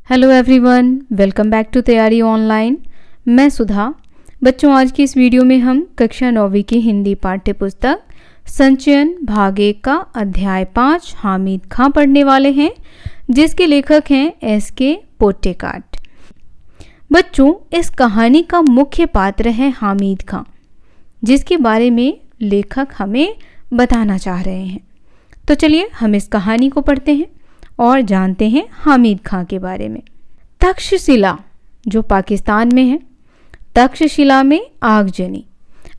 Hello everyone, welcome back to Taiyari online. मैं सुधा। बच्चों, आज की इस वीडियो में हम कक्षा 9वीं की हिंदी पाठ्य पुस्तक संचयन भाग 1 का अध्याय 5 हामिद खां पढ़ने वाले हैं, जिसके लेखक हैं एस.के. पोटेकाट। बच्चों, इस कहानी का मुख्य पात्र है हामिद खां, जिसके बारे में लेखक हमें बताना चाह रहे हैं। तो चलिए हम इस कहानी को पढ़ते हैं और जानते हैं हामिद खां के बारे में। तक्षशिला जो पाकिस्तान में है, तक्षशिला में आगजनी।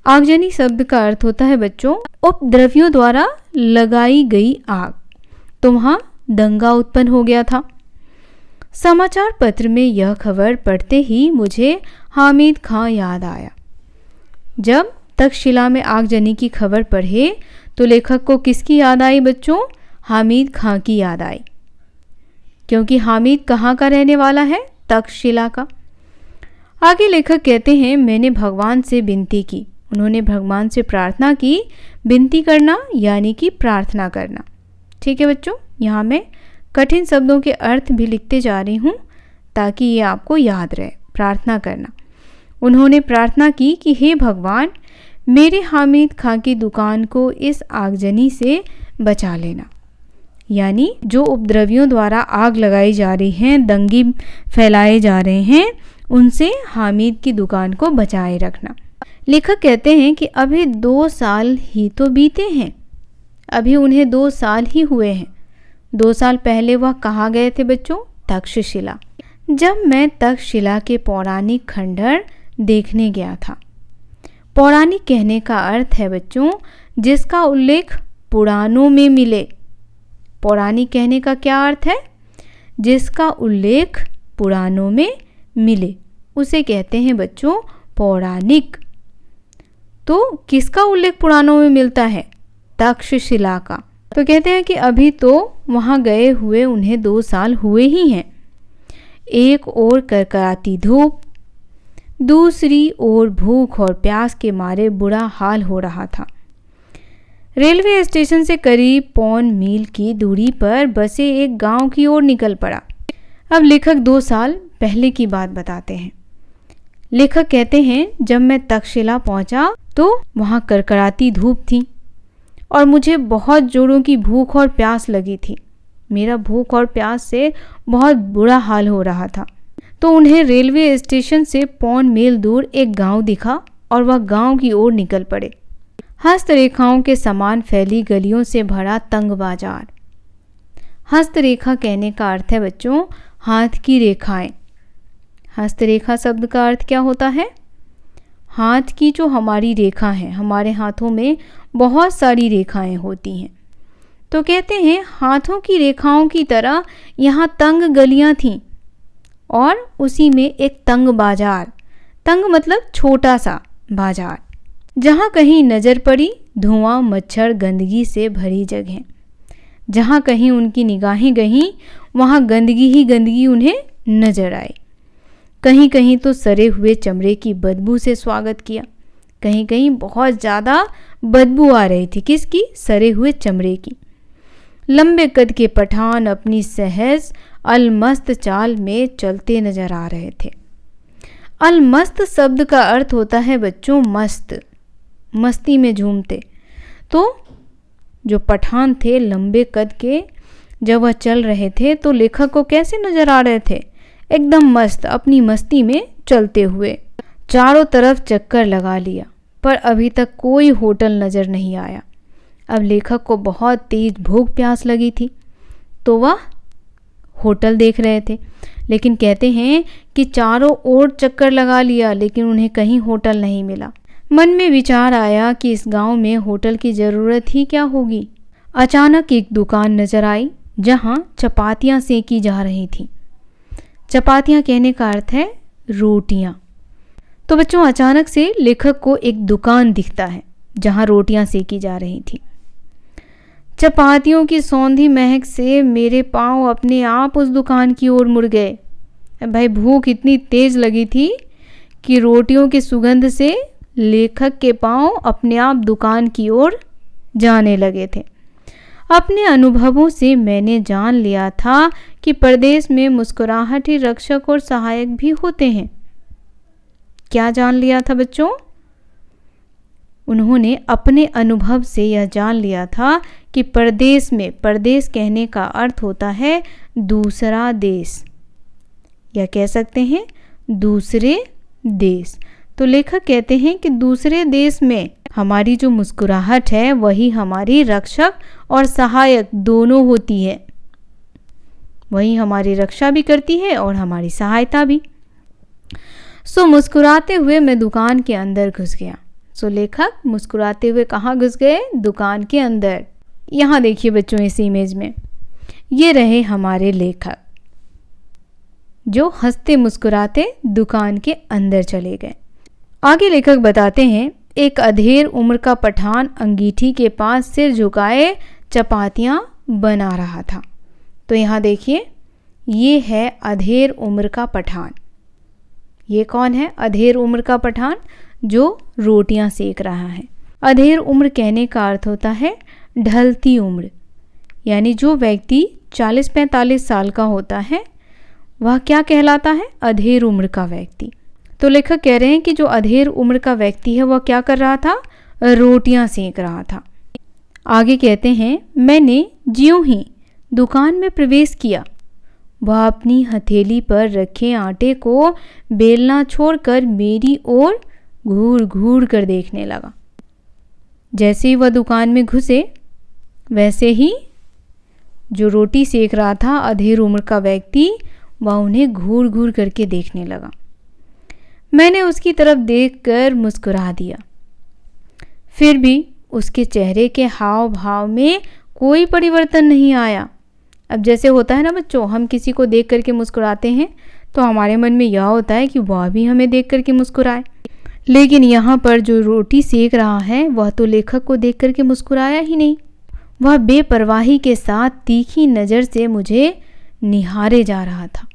आगजनी शब्द का अर्थ होता है बच्चों उपद्रवियों द्वारा लगाई गई आग। तो वहां दंगा उत्पन्न हो गया था। समाचार पत्र में यह खबर पढ़ते ही मुझे हामिद खां याद आया। जब तक्षशिला में आगजनी की खबर पढ़े तो लेखक को किसकी याद आई बच्चों? हामिद खां की याद आई, क्योंकि हामिद कहाँ का रहने वाला है? तक्षशिला का। आगे लेखक कहते हैं, मैंने भगवान से विनती की। उन्होंने भगवान से प्रार्थना की। विनती करना यानी कि प्रार्थना करना। ठीक है बच्चों, यहाँ मैं कठिन शब्दों के अर्थ भी लिखते जा रही हूँ ताकि ये आपको याद रहे। प्रार्थना करना। उन्होंने प्रार्थना की कि हे भगवान, मेरे हामिद खां की दुकान को इस आगजनी से बचा लेना। यानी जो उपद्रवियों द्वारा आग लगाई जा रही है, दंगे फैलाए जा रहे हैं, उनसे हामिद की दुकान को बचाए रखना। लेखक कहते हैं कि अभी 2 साल ही तो बीते हैं। अभी उन्हें 2 साल ही हुए हैं। 2 साल पहले वह कहाँ गए थे बच्चों? तक्षशिला। जब मैं तक्षशिला के पौराणिक खंडहर देखने गया था। पौराणिक कहने का अर्थ है बच्चों जिसका उल्लेख पुराणों में मिले। पौराणिक कहने का क्या अर्थ है? जिसका उल्लेख पुराणों में मिले, उसे कहते हैं बच्चों पौराणिक। तो किसका उल्लेख पुराणों में मिलता है? तक्षशिला का। तो कहते हैं कि अभी तो वहां गए हुए उन्हें 2 साल हुए ही हैं। एक ओर करकराती धूप, दूसरी ओर भूख और प्यास के मारे बुरा हाल हो रहा था। रेलवे स्टेशन से करीब 1.25 मील की दूरी पर बसे एक गांव की ओर निकल पड़ा। अब लेखक 2 साल पहले की बात बताते हैं। लेखक कहते हैं, जब मैं तक्षशिला पहुंचा तो वहां करकराती धूप थी और मुझे बहुत जोरों की भूख और प्यास लगी थी। मेरा भूख और प्यास से बहुत बुरा हाल हो रहा था। तो उन्हें रेलवे स्टेशन से 1.25 मील दूर एक गांव दिखा और वह गांव की ओर निकल पड़े। हस्तरेखाओं के समान फैली गलियों से भरा तंग बाजार। हस्तरेखा कहने का अर्थ है बच्चों हाथ की रेखाएं। हस्तरेखा शब्द का अर्थ क्या होता है? हाथ की जो हमारी रेखा है, हमारे हाथों में बहुत सारी रेखाएं होती हैं। तो कहते हैं हाथों की रेखाओं की तरह यहाँ तंग गलियां थीं और उसी में एक तंग बाजार। तंग मतलब छोटा सा बाजार। जहाँ कहीं नज़र पड़ी धुआं, मच्छर, गंदगी से भरी जगह। जहाँ कहीं उनकी निगाहें गईं वहाँ गंदगी ही गंदगी उन्हें नजर आई। कहीं कहीं तो सड़े हुए चमड़े की बदबू से स्वागत किया। कहीं कहीं बहुत ज़्यादा बदबू आ रही थी। किसकी? सड़े हुए चमड़े की। लंबे कद के पठान अपनी सहज अलमस्त चाल में चलते नजर आ रहे थे। अलमस्त शब्द का अर्थ होता है बच्चों मस्त, मस्ती में झूमते। तो जो पठान थे लंबे कद के, जब वह चल रहे थे तो लेखक को कैसे नजर आ रहे थे? एकदम मस्त, अपनी मस्ती में चलते हुए। चारों तरफ चक्कर लगा लिया पर अभी तक कोई होटल नजर नहीं आया। अब लेखक को बहुत तेज भूख प्यास लगी थी तो वह होटल देख रहे थे। लेकिन कहते हैं कि चारों ओर चक्कर लगा लिया लेकिन उन्हें कहीं होटल नहीं मिला। मन में विचार आया कि इस गांव में होटल की ज़रूरत ही क्या होगी। अचानक एक दुकान नजर आई जहां चपातियां सेकी जा रही थीं। चपातियां कहने का अर्थ है रोटियां। तो बच्चों अचानक से लेखक को एक दुकान दिखता है जहां रोटियां सेकी जा रही थीं। चपातियों की सौंधी महक से मेरे पांव अपने आप उस दुकान की ओर मुड़ गए। भाई भूख इतनी तेज लगी थी कि रोटियों की सुगंध से लेखक के पांव अपने आप दुकान की ओर जाने लगे थे। अपने अनुभवों से मैंने जान लिया था कि परदेश में मुस्कुराहट ही रक्षक और सहायक भी होते हैं। क्या जान लिया था बच्चों? उन्होंने अपने अनुभव से यह जान लिया था कि परदेश में, परदेश कहने का अर्थ होता है दूसरा देश, या कह सकते हैं दूसरे देश। तो लेखक कहते हैं कि दूसरे देश में हमारी जो मुस्कुराहट है वही हमारी रक्षक और सहायक दोनों होती है। वही हमारी रक्षा भी करती है और हमारी सहायता भी। मुस्कुराते हुए मैं दुकान के अंदर घुस गया। लेखक मुस्कुराते हुए कहाँ घुस गए? दुकान के अंदर। यहाँ देखिए बच्चों, इस इमेज में ये रहे हमारे लेखक जो हंसते मुस्कुराते दुकान के अंदर चले गए। आगे लेखक बताते हैं, एक अधेड़ उम्र का पठान अंगीठी के पास सिर झुकाए चपातियाँ बना रहा था। तो यहाँ देखिए, ये है अधेड़ उम्र का पठान। ये कौन है? अधेड़ उम्र का पठान जो रोटियां सेक रहा है। अधेड़ उम्र कहने का अर्थ होता है ढलती उम्र, यानी जो व्यक्ति 40-45 साल का होता है वह क्या कहलाता है? अधेड़ उम्र का व्यक्ति। तो लेखक कह रहे हैं कि जो अधेड़ उम्र का व्यक्ति है वह क्या कर रहा था? रोटियां सेक रहा था। आगे कहते हैं, मैंने ज्यों ही दुकान में प्रवेश किया, वह अपनी हथेली पर रखे आटे को बेलना छोड़कर मेरी ओर घूर घूर कर देखने लगा। जैसे ही वह दुकान में घुसे, वैसे ही जो रोटी सेक रहा था अधेड़ उम्र का व्यक्ति, वह उन्हें घूर घूर करके देखने लगा। मैंने उसकी तरफ देखकर मुस्कुरा दिया। फिर भी उसके चेहरे के हाव भाव में कोई परिवर्तन नहीं आया। अब जैसे होता है ना बच्चों, हम किसी को देख करके मुस्कुराते हैं तो हमारे मन में यह होता है कि वह भी हमें देख करके मुस्कुराए। लेकिन यहाँ पर जो रोटी सेक रहा है वह तो लेखक को देख करके मुस्कुराया ही नहीं। वह बेपरवाही के साथ तीखी नज़र से मुझे निहारे जा रहा था।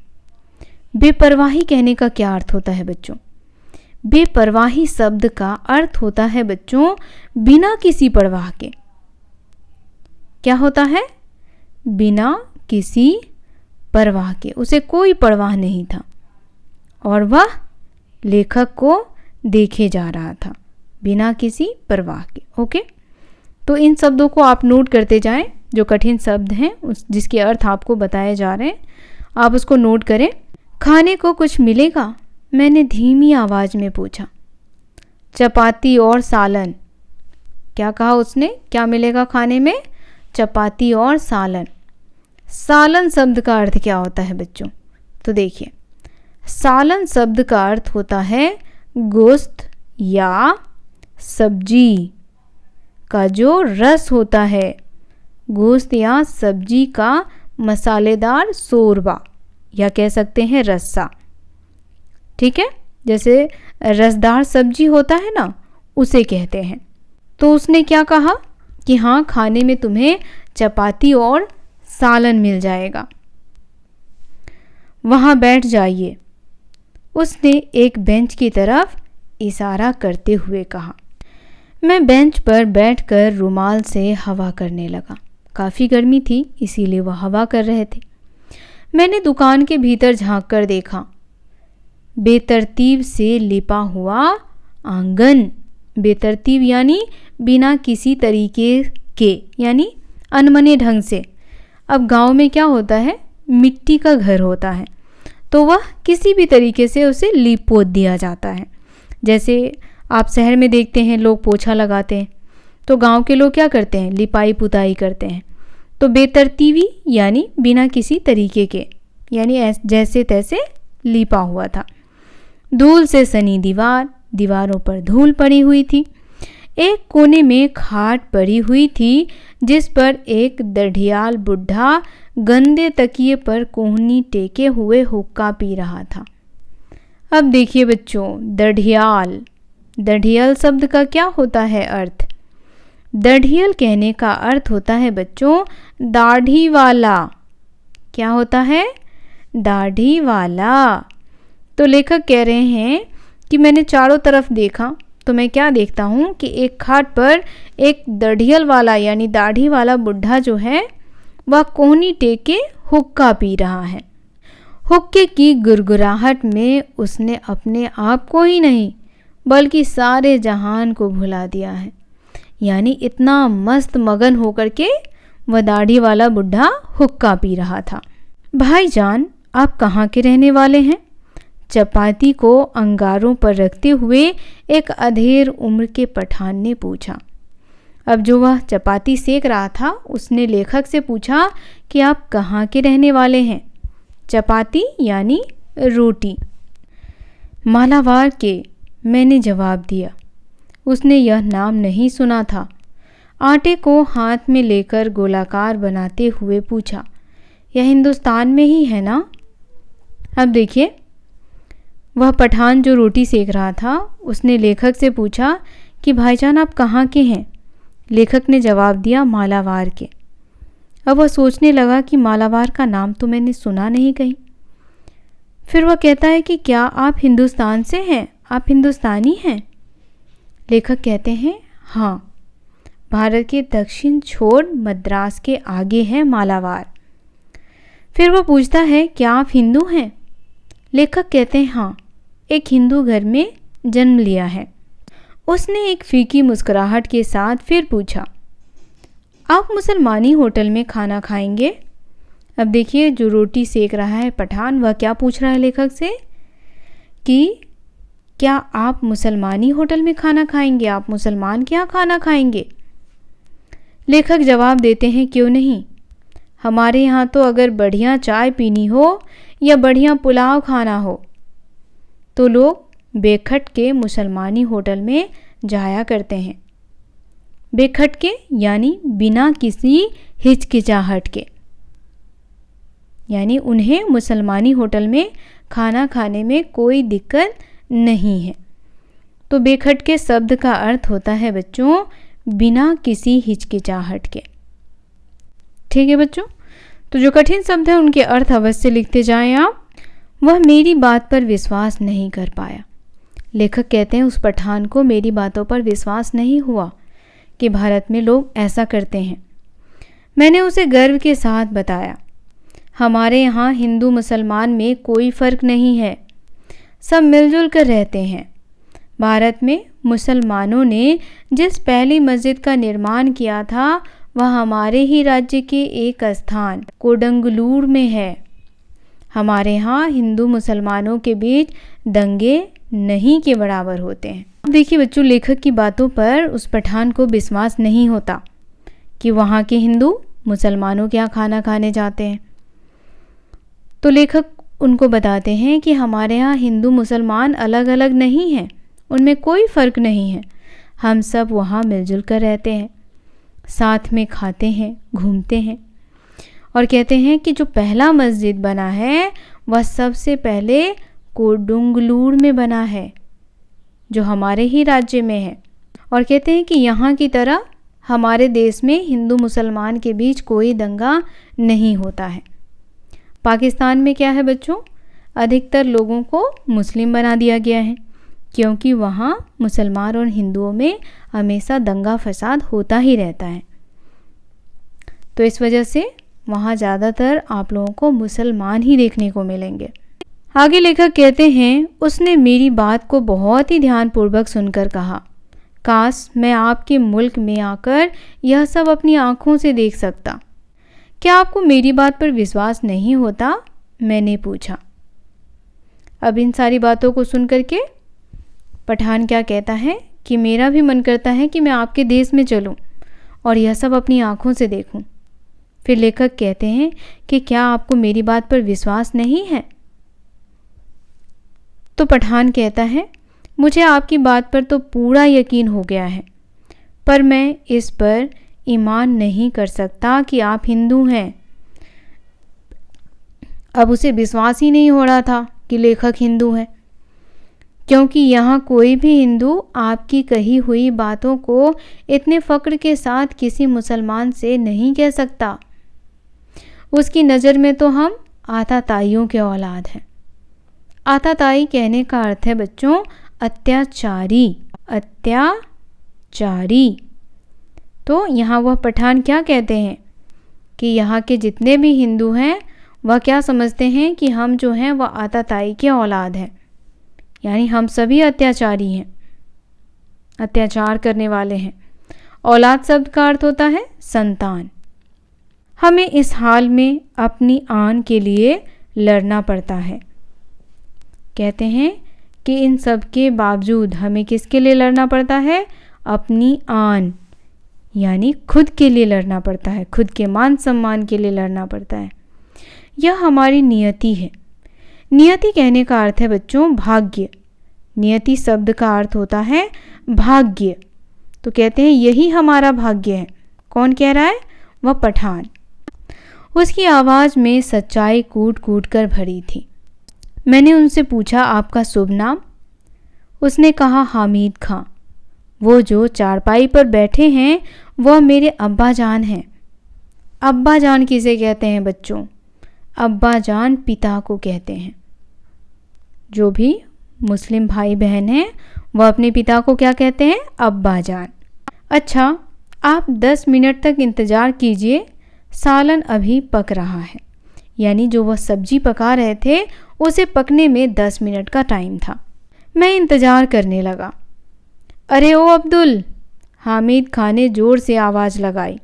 बेपरवाही कहने का क्या अर्थ होता है बच्चों? बेपरवाही शब्द का अर्थ होता है बच्चों बिना किसी परवाह के। क्या होता है? बिना किसी परवाह के। उसे कोई परवाह नहीं था और वह लेखक को देखे जा रहा था बिना किसी परवाह के। ओके, तो इन शब्दों को आप नोट करते जाएं, जो कठिन शब्द हैं जिसके अर्थ आपको बताए जा रहे हैं, आप उसको नोट करें। खाने को कुछ मिलेगा? मैंने धीमी आवाज़ में पूछा। चपाती और सालन। क्या कहा उसने? क्या मिलेगा खाने में? चपाती और सालन। सालन शब्द का अर्थ क्या होता है बच्चों? तो देखिए, सालन शब्द का अर्थ होता है गोश्त या सब्जी का जो रस होता है, गोश्त या सब्जी का मसालेदार शोरबा, या कह सकते हैं रस्सा। ठीक है, जैसे रसदार सब्जी होता है ना, उसे कहते हैं। तो उसने क्या कहा कि हाँ, खाने में तुम्हें चपाती और सालन मिल जाएगा, वहाँ बैठ जाइए। उसने एक बेंच की तरफ इशारा करते हुए कहा। मैं बेंच पर बैठकर रुमाल से हवा करने लगा। काफ़ी गर्मी थी, इसीलिए वह हवा कर रहे थे। मैंने दुकान के भीतर झांक कर देखा। बेतरतीब से लिपा हुआ आंगन। बेतरतीब यानी बिना किसी तरीके के, यानी अनमने ढंग से। अब गांव में क्या होता है, मिट्टी का घर होता है, तो वह किसी भी तरीके से उसे लीप पोत दिया जाता है। जैसे आप शहर में देखते हैं लोग पोछा लगाते हैं, तो गांव के लोग क्या करते हैं, लिपाई पुताई करते हैं। तो बेतरतीबी यानी बिना किसी तरीके के, यानी जैसे तैसे लिपा हुआ था। धूल से सनी दीवार, दीवारों पर धूल पड़ी हुई थी। एक कोने में खाट पड़ी हुई थी जिस पर एक दढ़ियाल बुढ़ा गंदे तकिए पर कोहनी टेके हुए हुक्का पी रहा था। अब देखिए बच्चों, दढ़ियाल, दढ़ियाल शब्द का क्या होता है अर्थ? दढ़ियाल कहने का अर्थ होता है बच्चों दाढ़ी वाला। क्या होता है? दाढ़ी वाला। तो लेखक कह रहे हैं कि मैंने चारों तरफ देखा तो मैं क्या देखता हूँ कि एक खाट पर एक दढ़ियल वाला यानी दाढ़ी वाला बुढ़ा जो है वह कोहनी टेके हुक्का पी रहा है। हुक्के की गुरगुराहट में उसने अपने आप को ही नहीं बल्कि सारे जहान को भुला दिया है। यानी इतना मस्त मगन होकर के वह दाढ़ी वाला बुढ़ा हुक्का पी रहा था। भाईजान, आप कहाँ के रहने वाले हैं? चपाती को अंगारों पर रखते हुए एक अधेड़ उम्र के पठान ने पूछा। अब जो वह चपाती सेक रहा था उसने लेखक से पूछा कि आप कहाँ के रहने वाले हैं? चपाती यानी रोटी। मालावार के, मैंने जवाब दिया। उसने यह नाम नहीं सुना था। आटे को हाथ में लेकर गोलाकार बनाते हुए पूछा, यह हिंदुस्तान में ही है ना? अब देखिए, वह पठान जो रोटी सेक रहा था उसने लेखक से पूछा कि भाईजान आप कहाँ के हैं? लेखक ने जवाब दिया, मालावार के। अब वह सोचने लगा कि मालावार का नाम तो मैंने सुना नहीं कहीं। फिर वह कहता है कि क्या आप हिंदुस्तान से हैं? आप हिंदुस्तानी हैं? लेखक कहते हैं, हाँ, भारत के दक्षिण छोर मद्रास के आगे है मालावार। फिर वह पूछता है, क्या आप हिंदू हैं? लेखक कहते हैं, हाँ, एक हिंदू घर में जन्म लिया है। उसने एक फीकी मुस्कुराहट के साथ फिर पूछा, आप मुसलमानी होटल में खाना खाएंगे? अब देखिए, जो रोटी सेक रहा है पठान वह क्या पूछ रहा है लेखक से कि क्या आप मुसलमानी होटल में खाना खाएंगे? आप मुसलमान के यहाँ खाना खाएंगे? लेखक जवाब देते हैं, क्यों नहीं, हमारे यहाँ तो अगर बढ़िया चाय पीनी हो या बढ़िया पुलाव खाना हो तो लोग बेखट के मुसलमानी होटल में जाया करते हैं। बेखट के यानी बिना किसी हिचकिचाहट के, यानी उन्हें मुसलमानी होटल में खाना खाने में कोई दिक्कत नहीं है। तो बेखट के शब्द का अर्थ होता है बच्चों बिना किसी हिचकिचाहट के। ठीक है बच्चों, तो जो कठिन शब्द है उनके अर्थ अवश्य लिखते जाएं आप। वह मेरी बात पर विश्वास नहीं कर पाया। लेखक कहते हैं उस पठान को मेरी बातों पर विश्वास नहीं हुआ कि भारत में लोग ऐसा करते हैं। मैंने उसे गर्व के साथ बताया, हमारे यहाँ हिंदू मुसलमान में कोई फ़र्क नहीं है, सब मिलजुल कर रहते हैं। भारत में मुसलमानों ने जिस पहली मस्जिद का निर्माण किया था वह हमारे ही राज्य के एक स्थान कोडंगलूर में है। हमारे यहाँ हिंदू मुसलमानों के बीच दंगे नहीं के बराबर होते हैं। अब देखिए बच्चों, लेखक की बातों पर उस पठान को विश्वास नहीं होता कि वहाँ के हिंदू मुसलमानों के यहाँ खाना खाने जाते हैं। तो लेखक उनको बताते हैं कि हमारे यहाँ हिंदू मुसलमान अलग अलग नहीं हैं, उनमें कोई फ़र्क नहीं है, हम सब वहाँ मिलजुल कर रहते हैं, साथ में खाते हैं, घूमते हैं। और कहते हैं कि जो पहला मस्जिद बना है वह सबसे पहले कोडुंगलूर में बना है जो हमारे ही राज्य में है। और कहते हैं कि यहाँ की तरह हमारे देश में हिंदू मुसलमान के बीच कोई दंगा नहीं होता है। पाकिस्तान में क्या है बच्चों, अधिकतर लोगों को मुस्लिम बना दिया गया है क्योंकि वहाँ मुसलमान और हिंदुओं में हमेशा दंगा फसाद होता ही रहता है। तो इस वजह से वहाँ ज़्यादातर आप लोगों को मुसलमान ही देखने को मिलेंगे। आगे लेखक कहते हैं, उसने मेरी बात को बहुत ही ध्यानपूर्वक सुनकर कहा, काश मैं आपके मुल्क में आकर यह सब अपनी आँखों से देख सकता। क्या आपको मेरी बात पर विश्वास नहीं होता? मैंने पूछा। अब इन सारी बातों को सुन करके पठान क्या कहता है कि मेरा भी मन करता है कि मैं आपके देश में चलूं और यह सब अपनी आँखों से देखूं। फिर लेखक कहते हैं कि क्या आपको मेरी बात पर विश्वास नहीं है? तो पठान कहता है, मुझे आपकी बात पर तो पूरा यकीन हो गया है, पर मैं इस पर ईमान नहीं कर सकता कि आप हिंदू हैं। अब उसे विश्वास ही नहीं हो रहा था कि लेखक हिंदू हैं, क्योंकि यहाँ कोई भी हिंदू आपकी कही हुई बातों को इतने फ़क्र के साथ किसी मुसलमान से नहीं कह सकता। उसकी नज़र में तो हम आताताइयों के औलाद हैं। आताताई कहने का अर्थ है बच्चों अत्याचारी। अत्याचारी। तो यहाँ वह पठान क्या कहते हैं कि यहाँ के जितने भी हिंदू हैं वह क्या समझते हैं कि हम जो हैं वह आताताई के औलाद हैं, यानी हम सभी अत्याचारी हैं, अत्याचार करने वाले हैं। औलाद शब्द का अर्थ होता है संतान। हमें इस हाल में अपनी आन के लिए लड़ना पड़ता है। कहते हैं कि इन सब के बावजूद हमें किसके लिए लड़ना पड़ता है? अपनी आन, यानी खुद के लिए लड़ना पड़ता है, खुद के मान सम्मान के लिए लड़ना पड़ता है। यह हमारी नियति है। नियति कहने का अर्थ है बच्चों भाग्य। नियति शब्द का अर्थ होता है भाग्य। तो कहते हैं यही हमारा भाग्य है। कौन कह रहा है? वह पठान। उसकी आवाज़ में सच्चाई कूट कूट कर भरी थी। मैंने उनसे पूछा, आपका शुभ नाम? उसने कहा, हामिद खां। वो जो चारपाई पर बैठे हैं वह मेरे अब्बा जान हैं। अब्बा जान किसे कहते हैं बच्चों? अब्बा जान पिता को कहते हैं। जो भी मुस्लिम भाई बहन हैं वह अपने पिता को क्या कहते हैं? अब्बा जान। अच्छा, आप 10 मिनट तक इंतज़ार कीजिए, सालन अभी पक रहा है। यानी जो वह सब्जी पका रहे थे उसे पकने में 10 मिनट का टाइम था। मैं इंतज़ार करने लगा। अरे ओ अब्दुल, हामिद खां ने ज़ोर से आवाज़ लगाई।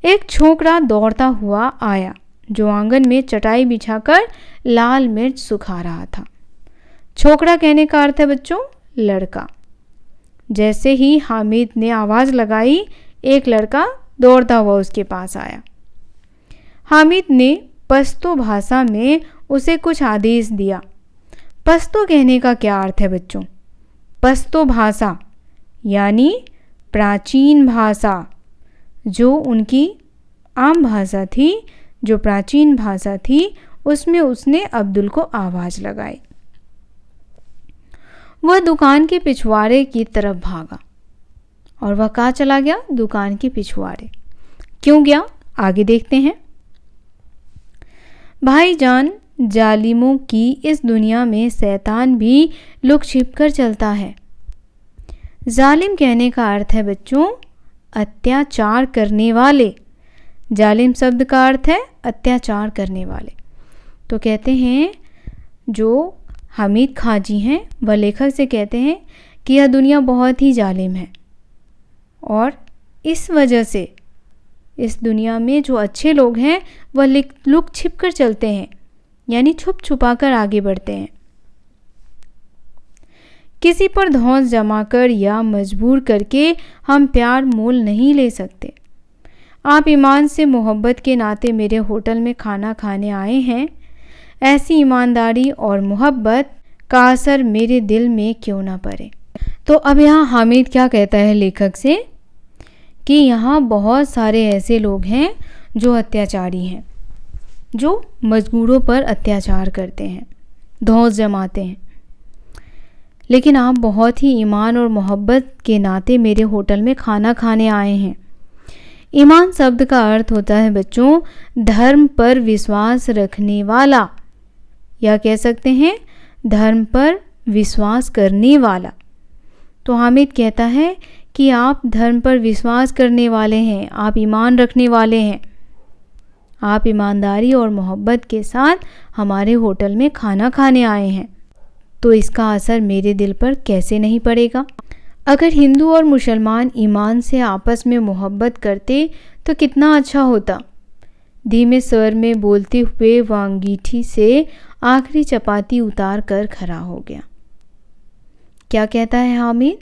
एक छोकरा दौड़ता हुआ आया जो आंगन में चटाई बिछाकर लाल मिर्च सुखा रहा था। छोकरा कहने का अर्थ है बच्चों लड़का। जैसे ही हामिद ने आवाज़ लगाई, एक लड़का दौड़ता हुआ उसके पास आया। हामिद ने पश्तो भाषा में उसे कुछ आदेश दिया। पश्तो कहने का क्या अर्थ है बच्चों? पश्तो भाषा यानी प्राचीन भाषा, जो उनकी आम भाषा थी, जो प्राचीन भाषा थी, उसमें उसने अब्दुल को आवाज़ लगाई। वह दुकान के पिछवाड़े की तरफ भागा। और वह कहाँ चला गया? दुकान के पिछवाड़े। क्यों गया? आगे देखते हैं। भाईजान, जालिमों की इस दुनिया में शैतान भी लुक छिप कर चलता है। जालिम कहने का अर्थ है बच्चों अत्याचार करने वाले। जालिम शब्द का अर्थ है अत्याचार करने वाले। तो कहते हैं जो हामिद खां जी हैं वह लेखक से कहते हैं कि यह दुनिया बहुत ही जालिम है और इस वजह से इस दुनिया में जो अच्छे लोग हैं वह लुक छिप कर चलते हैं, यानी छुप छुपा कर आगे बढ़ते हैं। किसी पर धौंस जमाकर या मजबूर करके हम प्यार मोल नहीं ले सकते। आप ईमान से मोहब्बत के नाते मेरे होटल में खाना खाने आए हैं। ऐसी ईमानदारी और मोहब्बत का असर मेरे दिल में क्यों ना पड़े। तो अब यहाँ हामिद क्या कहता है लेखक से कि यहाँ बहुत सारे ऐसे लोग हैं जो अत्याचारी हैं, जो मजबूरों पर अत्याचार करते हैं, धौंस जमाते हैं, लेकिन आप बहुत ही ईमान और मोहब्बत के नाते मेरे होटल में खाना खाने आए हैं। ईमान शब्द का अर्थ होता है बच्चों धर्म पर विश्वास रखने वाला, या कह सकते हैं धर्म पर विश्वास करने वाला। तो हामिद कहता है कि आप धर्म पर विश्वास करने वाले हैं, आप ईमान रखने वाले हैं, आप ईमानदारी और मोहब्बत के साथ हमारे होटल में खाना खाने आए हैं, तो इसका असर मेरे दिल पर कैसे नहीं पड़ेगा। अगर हिंदू और मुसलमान ईमान से आपस में मोहब्बत करते तो कितना अच्छा होता। धीमे स्वर में बोलते हुए वह अंगीठी से आखिरी चपाती उतार कर खड़ा हो गया। क्या कहता है हामिद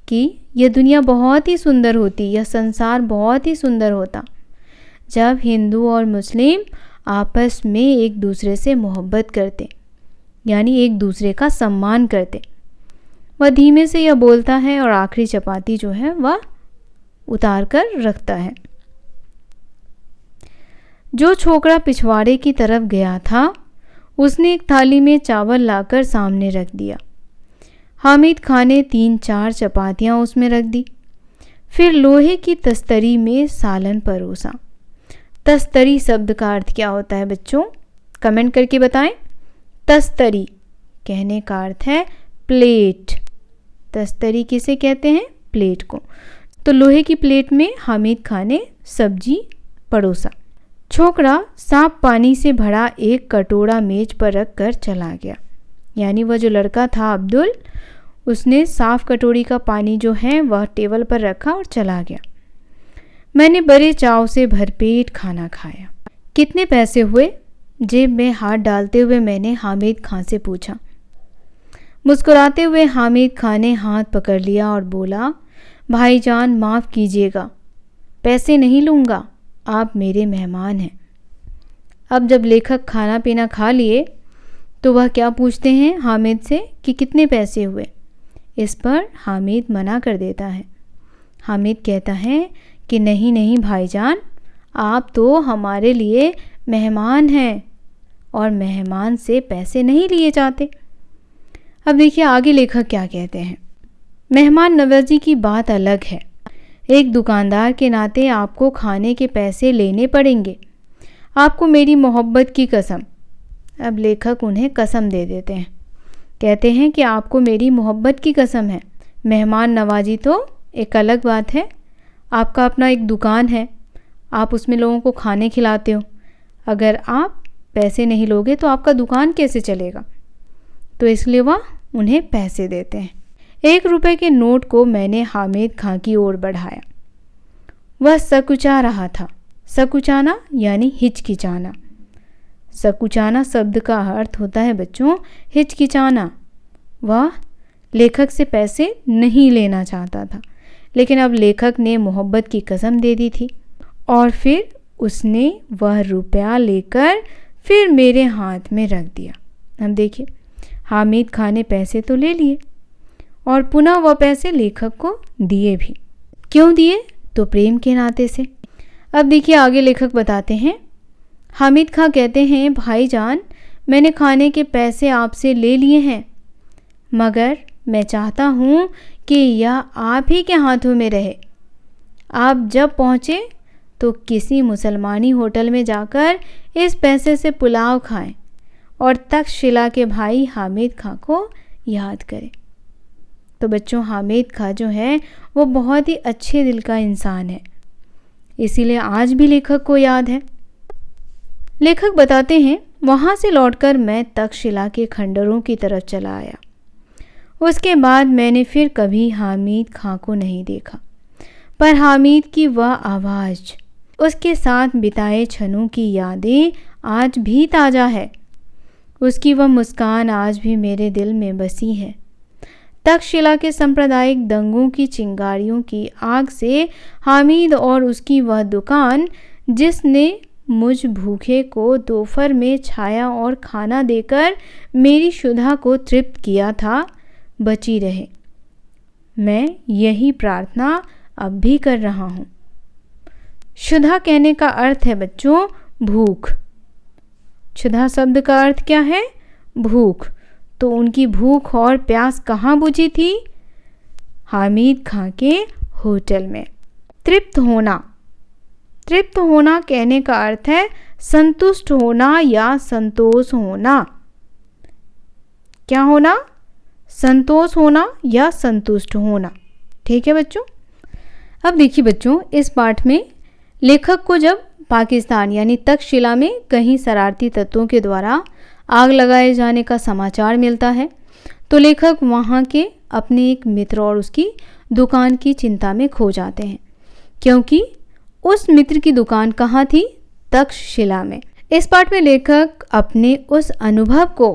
कि यह दुनिया बहुत ही सुंदर होती, यह संसार बहुत ही सुंदर होता जब हिंदू और मुस्लिम आपस में एक दूसरे से मोहब्बत करते, यानी एक दूसरे का सम्मान करते। वह धीमे से यह बोलता है और आखिरी चपाती जो है वह उतार कर रखता है। जो छोकरा पिछवाड़े की तरफ गया था उसने एक थाली में चावल लाकर सामने रख दिया। हामिद खां ने 3-4 चपातियाँ उसमें रख दी, फिर लोहे की तस्तरी में सालन परोसा। तस्तरी शब्द का अर्थ क्या होता है बच्चों? कमेंट करके बताएं। तस्तरी कहने का अर्थ है प्लेट, तस्तरी किसे कहते हैं? प्लेट को। तो लोहे की प्लेट में हामिद खां ने सब्जी परोसा। छोकरा साफ पानी से भरा एक कटोरा मेज पर रख कर चला गया। यानी वह जो लड़का था अब्दुल, उसने साफ कटोरी का पानी जो है वह टेबल पर रखा और चला गया। मैंने बड़े चाव से भरपेट खाना खाया। कितने पैसे हुए? जेब में हाथ डालते हुए मैंने हामिद खां से पूछा। मुस्कुराते हुए हामिद खां ने हाथ पकड़ लिया और बोला, भाईजान माफ़ कीजिएगा, पैसे नहीं लूँगा, आप मेरे मेहमान हैं। अब जब लेखक खाना पीना खा लिए तो वह क्या पूछते हैं हामिद से कि कितने पैसे हुए। इस पर हामिद मना कर देता है। हामिद कहता है कि नहीं नहीं भाईजान, आप तो हमारे लिए मेहमान हैं और मेहमान से पैसे नहीं लिए जाते। अब देखिए आगे लेखक क्या कहते हैं। मेहमान नवाजी की बात अलग है, एक दुकानदार के नाते आपको खाने के पैसे लेने पड़ेंगे, आपको मेरी मोहब्बत की कसम। अब लेखक उन्हें कसम दे देते हैं, कहते हैं कि आपको मेरी मोहब्बत की कसम है। मेहमान नवाजी तो एक अलग बात है, आपका अपना एक दुकान है, आप उसमें लोगों को खाने खिलाते हो, अगर आप पैसे नहीं लोगे तो आपका दुकान कैसे चलेगा। तो इसलिए वह उन्हें पैसे देते हैं। 1 रुपए के नोट को मैंने हामिद खां की ओर बढ़ाया। वह सकुचा रहा था। सकुचाना यानी हिचकिचाना। सकुचाना शब्द का अर्थ होता है बच्चों हिचकिचाना। वह लेखक से पैसे नहीं लेना चाहता था, लेकिन अब लेखक ने मोहब्बत की कसम दे दी थी और फिर उसने वह रुपया लेकर फिर मेरे हाथ में रख दिया। अब देखिए हामिद खां ने पैसे तो ले लिए और पुनः वह पैसे लेखक को दिए भी। क्यों दिए? तो प्रेम के नाते से। अब देखिए आगे लेखक बताते हैं। हामिद खां कहते हैं, भाईजान मैंने खाने के पैसे आपसे ले लिए हैं, मगर मैं चाहता हूँ कि यह आप ही के हाथों में रहे। आप जब पहुँचे तो किसी मुसलमानी होटल में जाकर इस पैसे से पुलाव खाएं और तक्षशिला के भाई हामिद खां को याद करें। तो बच्चों हामिद खां जो है वो बहुत ही अच्छे दिल का इंसान है, इसीलिए आज भी लेखक को याद है। लेखक बताते हैं, वहाँ से लौटकर मैं तक्षशिला के खंडरों की तरफ चला आया। उसके बाद मैंने फिर कभी हामिद खां को नहीं देखा, पर हामिद की वह आवाज़, उसके साथ बिताए क्षणों की यादें आज भी ताज़ा है। उसकी वह मुस्कान आज भी मेरे दिल में बसी है। तक्षशिला के सांप्रदायिक दंगों की चिंगारियों की आग से हामिद और उसकी वह दुकान जिसने मुझ भूखे को दोपहर में छाया और खाना देकर मेरी शुदा को तृप्त किया था, बची रहे। मैं यही प्रार्थना अब भी कर रहा हूँ। शुदा कहने का अर्थ है बच्चों भूख। शुदा शब्द का अर्थ क्या है? भूख। तो उनकी भूख और प्यास कहाँ बुझी थी? हामिद खां के होटल में। तृप्त होना। तृप्त होना कहने का अर्थ है संतुष्ट होना या संतोष होना। क्या होना? संतोष होना या संतुष्ट होना। ठीक है बच्चों। अब देखिए बच्चों, इस पाठ में लेखक को जब पाकिस्तान यानी तक्षशिला में कहीं शरारती तत्वों के द्वारा आग लगाए जाने का समाचार मिलता है, तो लेखक वहाँ के अपने एक मित्र और उसकी दुकान की चिंता में खो जाते हैं, क्योंकि उस मित्र की दुकान कहाँ थी? तक्षशिला में। इस पाठ में लेखक अपने उस अनुभव को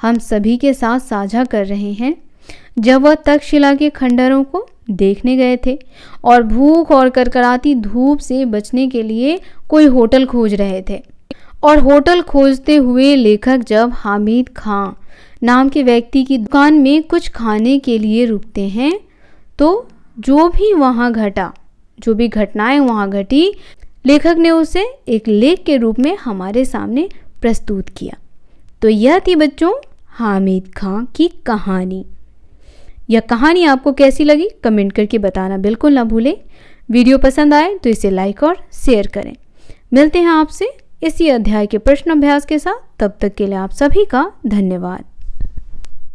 हम सभी के साथ साझा कर रहे हैं जब वह तक्षशिला के खंडरों को देखने गए थे और भूख और करकराती धूप से बचने के लिए कोई होटल खोज रहे थे। और होटल खोजते हुए लेखक जब हामिद खां नाम के व्यक्ति की दुकान में कुछ खाने के लिए रुकते हैं, तो जो भी वहाँ घटा, जो भी घटनाएं वहाँ घटी, लेखक ने उसे एक लेख के रूप में हमारे सामने प्रस्तुत किया। तो यह थी बच्चों हामिद खां की कहानी। यह कहानी आपको कैसी लगी कमेंट करके बताना बिल्कुल ना भूलें। वीडियो पसंद आए तो इसे लाइक और शेयर करें। मिलते हैं आपसे इसी अध्याय के प्रश्न अभ्यास के साथ। तब तक के लिए आप सभी का धन्यवाद।